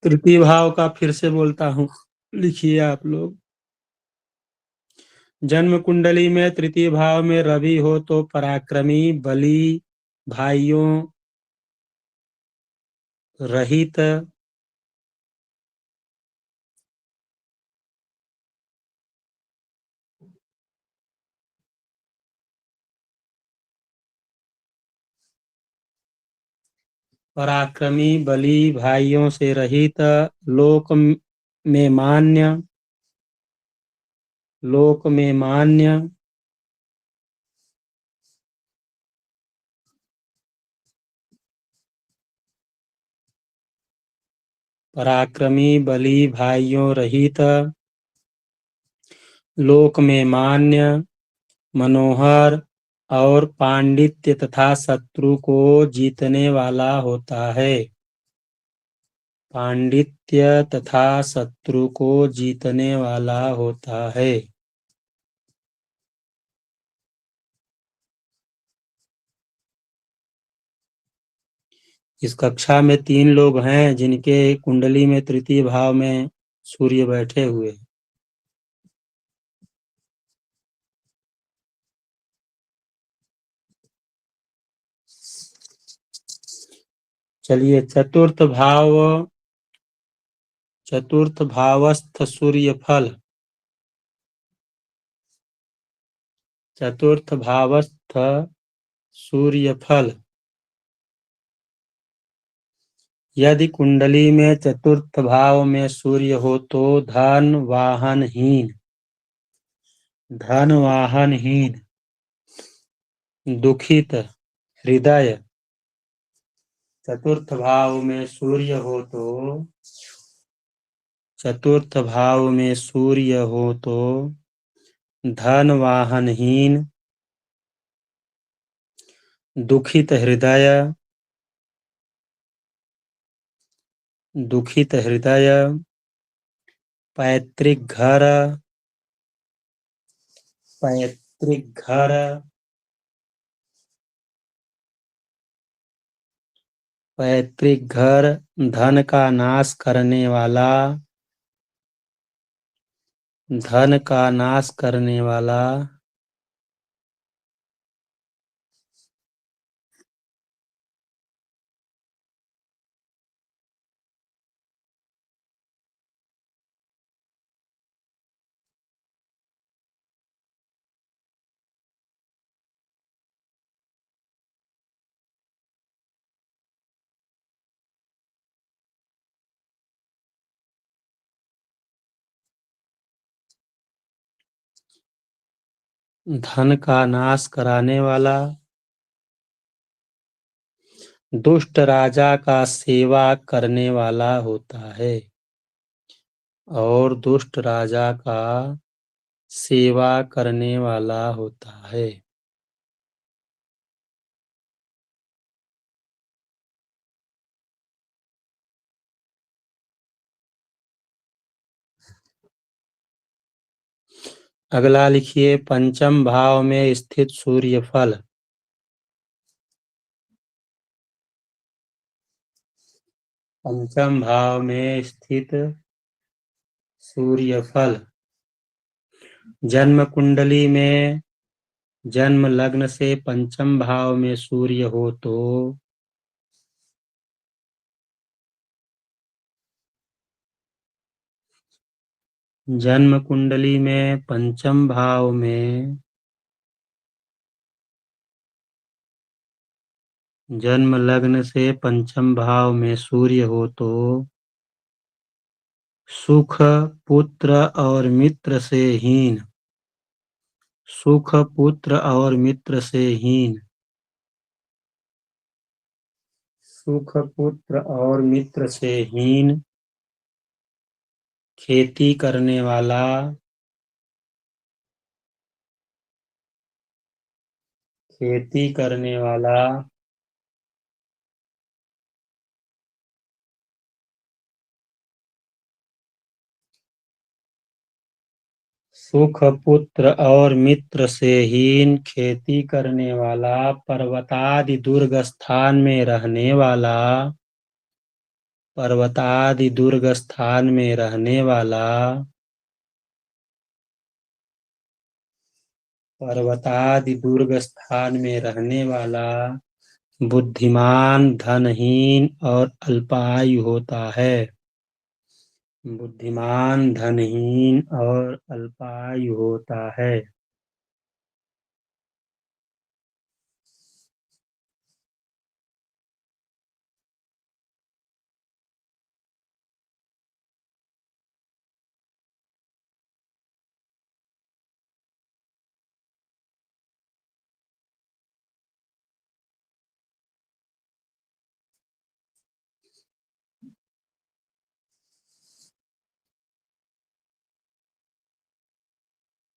तृतीय भाव का फिर से बोलता हूँ, लिखिए आप लोग। जन्म कुंडली में तृतीय भाव में रवि हो तो पराक्रमी, बली, भाइयों रहित, पराक्रमी, बली, भाइयों से रहित, लोक में मान्य, लोक में मान्य, पराक्रमी, बली, भाइयों रहित, लोक में मान्य, मनोहर और पांडित्य तथा शत्रु को जीतने वाला होता है। पांडित्य तथा शत्रु को जीतने वाला होता है। इस कक्षा में 3 लोग हैं जिनके कुंडली में तृतीय भाव में सूर्य बैठे हुए हैं। चलिए, चतुर्थ भावस्थ सूर्य फल। चतुर्थ भावस्थ सूर्य फल। यदि कुंडली में चतुर्थ भाव में सूर्य हो तो धन वाहनहीन, दुखित हृदय। चतुर्थ भाव में सूर्य हो तो धन वाहनहीन, दुखित हृदय, पैतृक घर, धन का नाश करने वाला, धन का नाश कराने वाला, दुष्ट राजा का सेवा करने वाला होता है और दुष्ट राजा का सेवा करने वाला होता है। अगला लिखिए, पंचम भाव में स्थित सूर्य फल। पंचम भाव में स्थित सूर्य फल। जन्म कुंडली में जन्म लग्न से पंचम भाव में सूर्य हो तो जन्म कुंडली में पंचम भाव में जन्म लग्न से पंचम भाव में सूर्य हो तो सुख, पुत्र और मित्र से हीन, सुख, पुत्र और मित्र से हीन, सुख, पुत्र और मित्र से हीन, खेती करने वाला, सुख, पुत्र और मित्र से हीन, खेती करने वाला, पर्वतादि दुर्ग स्थान में रहने वाला, पर्वतादि दुर्ग स्थान में रहने वाला, पर्वतादि दुर्ग स्थान में रहने वाला बुद्धिमान धनहीन और अल्पायु होता है। बुद्धिमान धनहीन और अल्पायु होता है।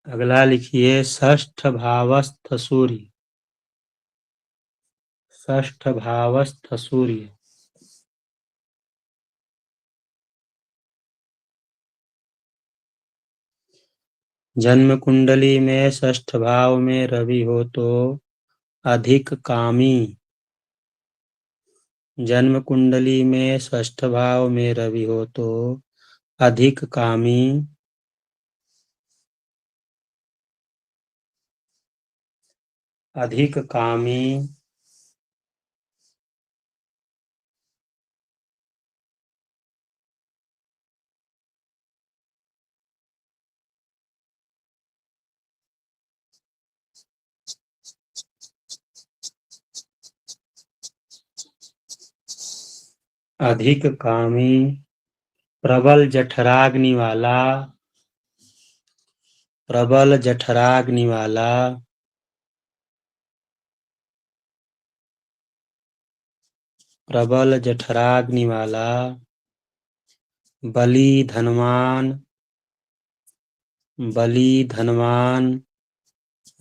अगला लिखिए षष्ठ भावस्थ सूर्य। षष्ठ भावस्थ सूर्य। जन्म कुंडली में षष्ठ भाव में रवि हो तो अधिक कामी। जन्म कुंडली में षष्ठ भाव में रवि हो तो अधिक कामी, अधिक कामी, अधिक कामी, प्रबल जठराग्नि वाला, प्रबल जठराग्नि वाला, प्रबल जठराग्नि वाला, बली धनवान, बली धनवान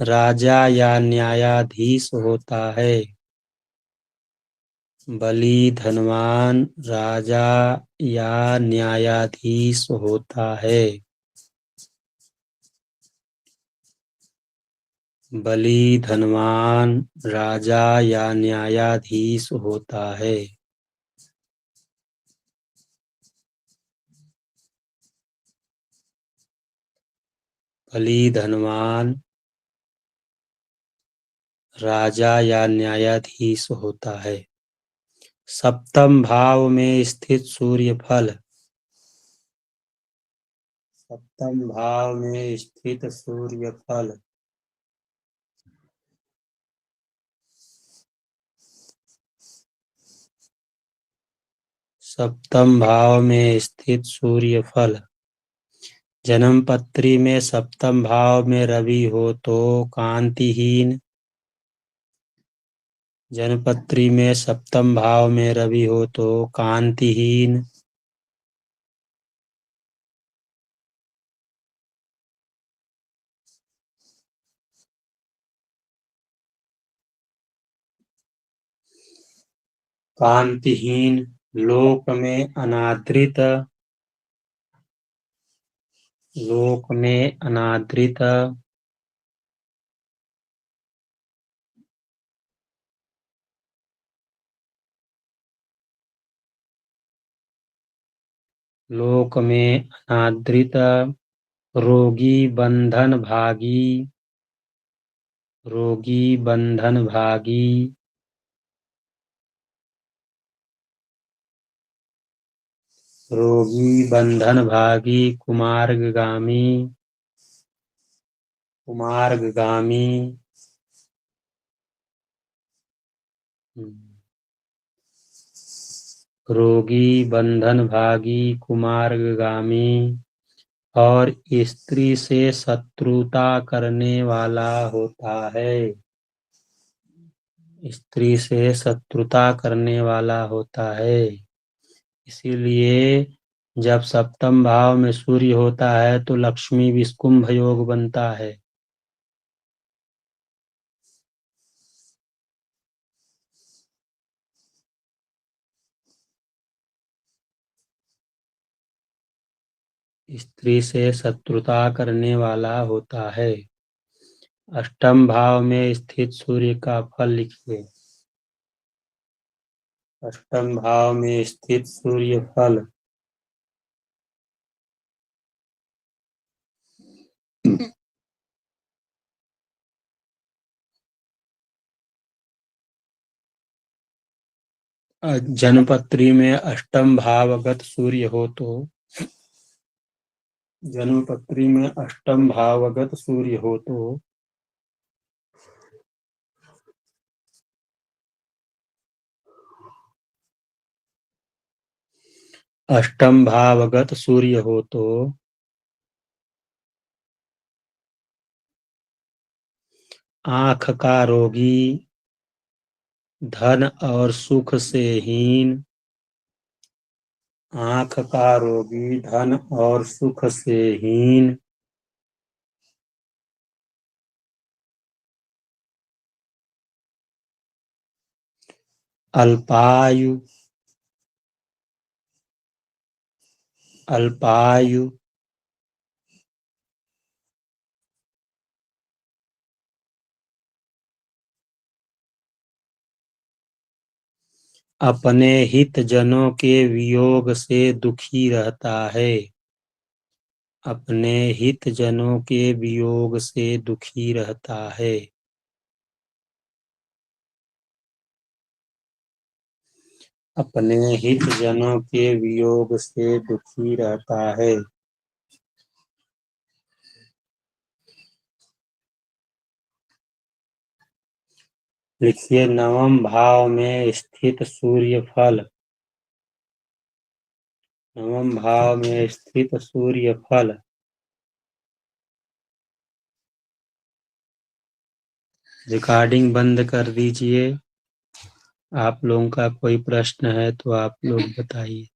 राजा या न्यायाधीश होता है। बली धनवान राजा या न्यायाधीश होता है। बली धनवान राजा या न्यायाधीश होता है। बली धनवान राजा या न्यायाधीश होता है। सप्तम भाव में स्थित सूर्य फल। सप्तम भाव में स्थित सूर्य फल। सप्तम भाव में स्थित सूर्य फल। जन्म पत्री में सप्तम भाव में रवि हो तो कांतिहीन। जन्म पत्री में सप्तम भाव में रवि हो तो कांतिहीन। कांतिहीन, लोक में अनादृत, लोक में अनादृत, लोक में अनादृत, रोगी बंधन भागी, रोगी बंधन भागी, रोगी बंधन भागी, कुमार्गगामी, कुमार्गगामी, रोगी बंधन भागी, कुमार्गगामी और स्त्री से शत्रुता करने वाला होता है। स्त्री से शत्रुता करने वाला होता है। इसीलिए जब सप्तम भाव में सूर्य होता है तो लक्ष्मी विष्कुंभ योग बनता है। स्त्री से शत्रुता करने वाला होता है। अष्टम भाव में स्थित सूर्य का फल लिखिए। अष्टम भाव में स्थित सूर्य फल जन्मपत्री में अष्टम भावगत सूर्य हो तो जन्मपत्री में अष्टम भावगत सूर्य हो तो अष्टम भावगत सूर्य हो तो आँख का रोगी, धन और सुख से हीन, आँख का रोगी, धन और सुख से हीन, अल्पायु, अल्पायु, अपने हित जनों के वियोग से दुखी रहता है, अपने हित जनों के वियोग से दुखी रहता है, अपने हित जनों के वियोग से दुखी रहता है। लिखिए नवम भाव में स्थित सूर्य फल, नवम भाव में स्थित सूर्य फल। रिकॉर्डिंग बंद कर दीजिए। आप लोगों का कोई प्रश्न है तो आप लोग बताइए।